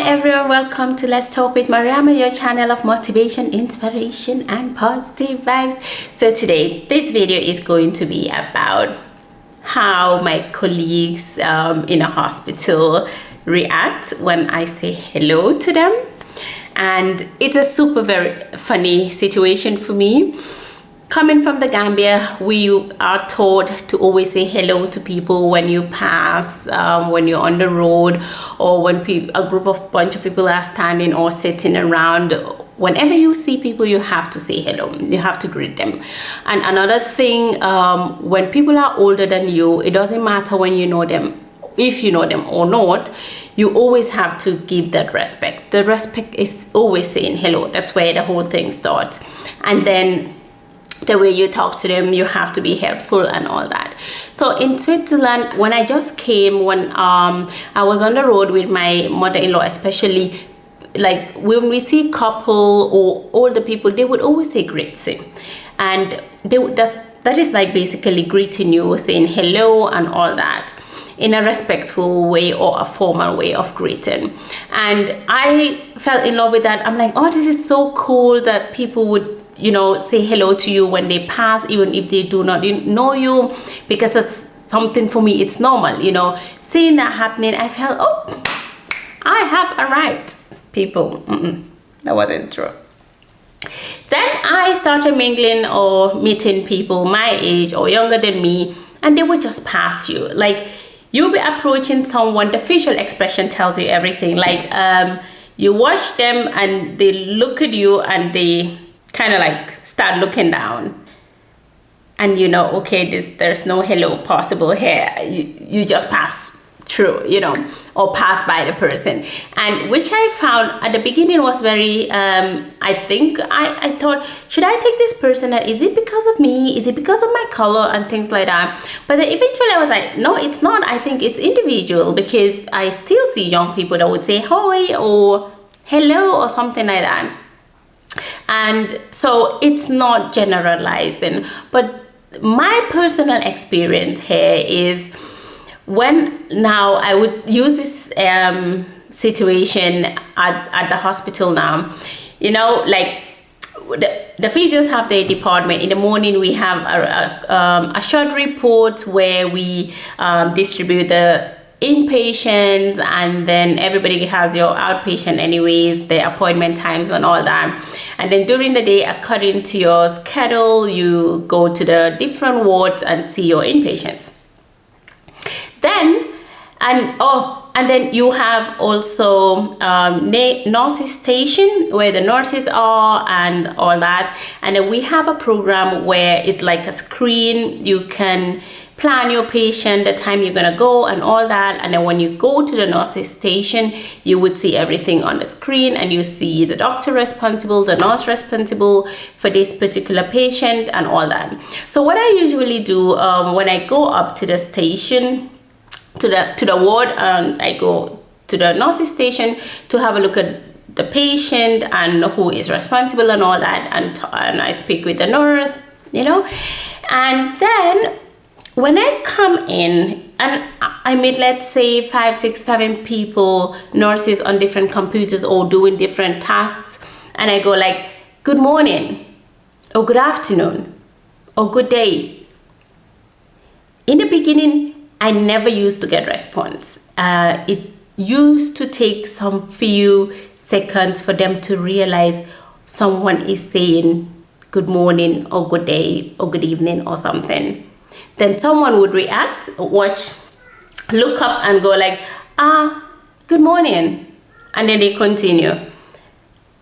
everyone, welcome to Let's Talk with Mariama, your channel of motivation, inspiration and positive vibes. So today this video is going to be about how my colleagues in a hospital react when I say hello to them. And it's a very funny situation for me. Coming from the Gambia, we are taught to always say hello to people when you pass, when you're on the road, or when a bunch of people are standing or sitting around. Whenever you see people, you have to say hello. You have to greet them. And another thing, when people are older than you, it doesn't matter when you know them, if you know them or not, you always have to give that respect. The respect is always saying hello. That's where the whole thing starts. And then the way you talk to them, you have to be helpful and all that. So in Switzerland, when I just came, when I was on the road with my mother-in-law, especially, like when we see couple or older people, they would always say "Grüezi," and that is like basically greeting you, saying hello and all that, in a respectful way or a formal way of greeting. And I fell in love with that. I'm like, oh, this is so cool that people would, say hello to you when they pass, even if they do not know you, because that's something for me, it's normal, seeing that happening. I felt, oh, I have arrived. People, that wasn't true. Then I started mingling or meeting people my age or younger than me, and they would just pass you. Like, you'll be approaching someone, the facial expression tells you everything. Like, you watch them and they look at you and they kind of like start looking down. And okay, there's no hello possible here. You just pass through, or pass by the person. And which I found at the beginning was very, I thought, should I take this person? Is it because of me? Is it because of my color and things like that? But then eventually I was like, no, it's not. I think it's individual, because I still see young people that would say hi or hello or something like that. And so it's not generalizing. But my personal experience here is, when now I would use this situation at the hospital now, like the physios have their department. In the morning we have a short report where we distribute the inpatients, and then everybody has your outpatient anyways, the appointment times and all that. And then during the day, according to your schedule, you go to the different wards and see your inpatients. And then you have also nurses station where the nurses are and all that. And then we have a program where it's like a screen. You can plan your patient, the time you're gonna go and all that. And then when you go to the nurses station, you would see everything on the screen, and you see the doctor responsible, the nurse responsible for this particular patient and all that. So what I usually do when I go up to the station, to the ward, and I go to the nurse's station to have a look at the patient and who is responsible and all that, and I speak with the nurse, and then when I come in and I meet, let's say 5, 6, 7 people, nurses on different computers or doing different tasks, and I go like, good morning or good afternoon or good day. In the beginning, I never used to get response. It used to take some few seconds for them to realize someone is saying good morning or good day or good evening or something. Then someone would react, look up and go like, good morning. And then they continue.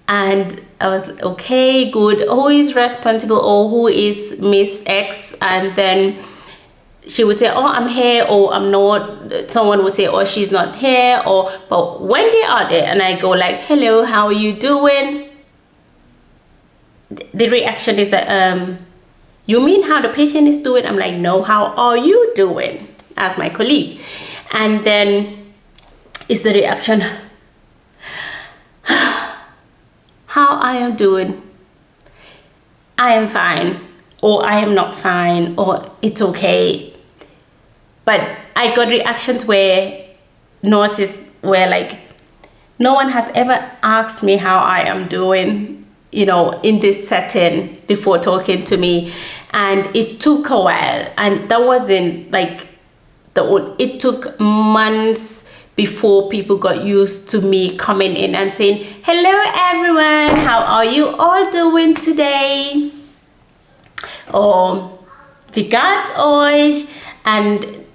And I was like, okay, good. Who is responsible, or who is Miss X? And then she would say, oh, I'm here, or I'm not. Someone would say, oh, she's not here. But when they are there and I go like, hello, how are you doing? The reaction is that, you mean how the patient is doing? I'm like, no, how are you doing? As my colleague. And then is the reaction, how I am doing? I am fine, or I am not fine, or it's okay. But I got reactions where nurses were like, no one has ever asked me how I am doing, you know, in this setting before talking to me. And it took a while, and that wasn't like it took months before people got used to me coming in and saying, hello everyone, how are you all doing today? Or wie geht's euch? And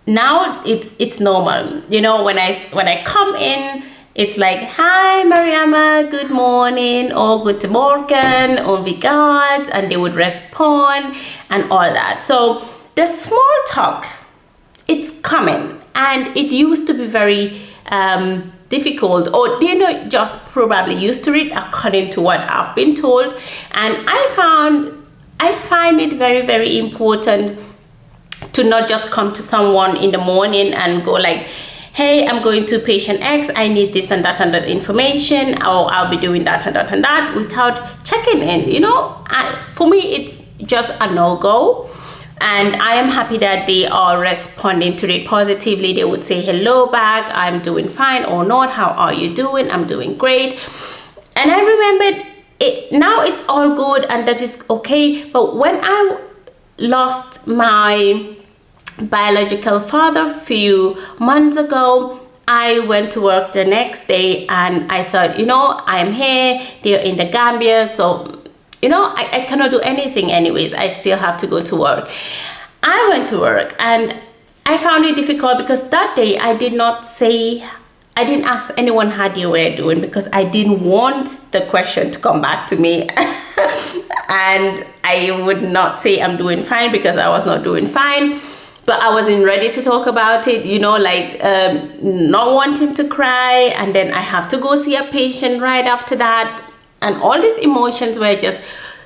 now it's normal, you know. When I come in, it's like, hi Mariama, good morning, or guten Morgen, or wie geht's, and they would respond and all that. So the small talk, it's coming, and it used to be very difficult, or they're not just probably used to it according to what I've been told. And I find it very, very important to not just come to someone in the morning and go like, hey, I'm going to patient X, I need this and that information, or I'll be doing that and that and that, without checking in, you know. For me, it's just a no-go. And I am happy that they are responding to it positively. They would say hello back, I'm doing fine, or not, how are you doing? I'm doing great. And I remembered it, now it's all good, and that is okay. But when I lost my biological father a few months ago, I went to work the next day, and I thought, you know, I'm here, they're in the Gambia, so you know, I cannot do anything anyways. I still have to go to work. I went to work, and I found it difficult because that day I didn't ask anyone how they were doing, because I didn't want the question to come back to me. And I would not say I'm doing fine, because I was not doing fine. But I wasn't ready to talk about it, you know, like not wanting to cry. And then I have to go see a patient right after that. And all these emotions were just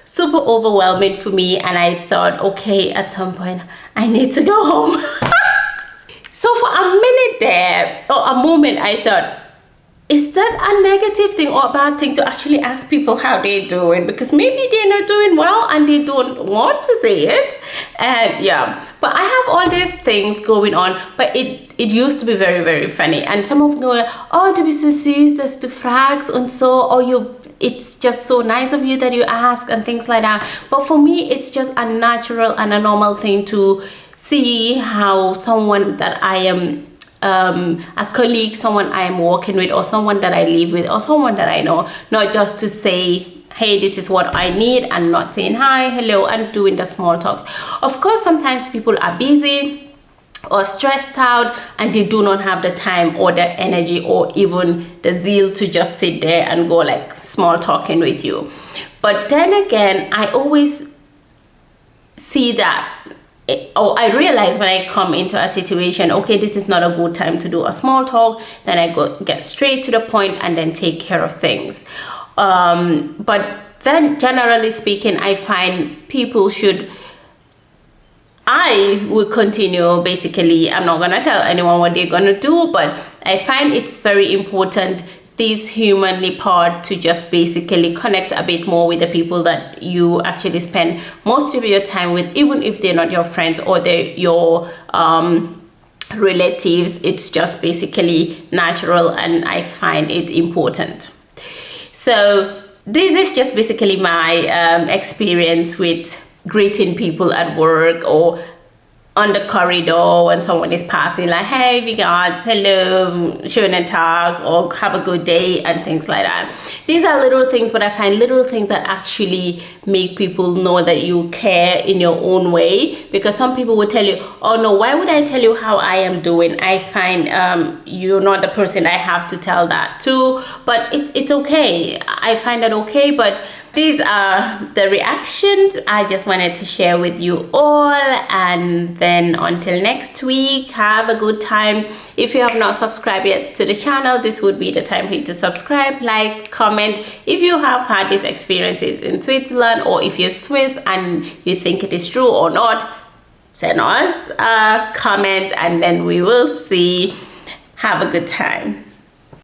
super overwhelming for me. And I thought, okay, at some point, I need to go home. So for a minute there, or a moment, I thought, is that a negative thing or a bad thing to actually ask people how they're doing? Because maybe they're not doing well and they don't want to say it. And yeah, but I have all these things going on. But it used to be very, very funny. And some of them go, oh, du bist so süß, dass du fragst und so, or it's just so nice of you that you ask, and things like that. But for me, it's just a natural and a normal thing to see how someone that I am, a colleague, someone I am working with, or someone that I live with, or someone that I know, not just to say, hey, this is what I need, and not saying hi, hello, and doing the small talks. Of course, sometimes people are busy or stressed out, and they do not have the time or the energy or even the zeal to just sit there and go like small talking with you. But then again, I always see that, or I realize when I come into a situation, okay, this is not a good time to do a small talk, then I get straight to the point and then take care of things. But then generally speaking, I find people I will continue, basically, I'm not gonna tell anyone what they're gonna do, but I find it's very important, this humanly part, to just basically connect a bit more with the people that you actually spend most of your time with, even if they're not your friends or they're your relatives. It's just basically natural, and I find it important. So this is just basically my experience with greeting people at work or on the corridor when someone is passing, like, hey, wie geht's, hello, schönen Tag, or have a good day, and things like that. These are little things, but I find little things that actually make people know that you care in your own way. Because some people would tell you, oh no, why would I tell you how I am doing? I find you're not the person I have to tell that to, but it's okay. I find that okay, but these are the reactions I just wanted to share with you all. And then until next week, have a good time. If you have not subscribed yet to the channel, this would be the time for you to subscribe, like, comment. If you have had these experiences in Switzerland, or if you're Swiss and you think it is true or not, send us a comment, and then we will see. Have a good time.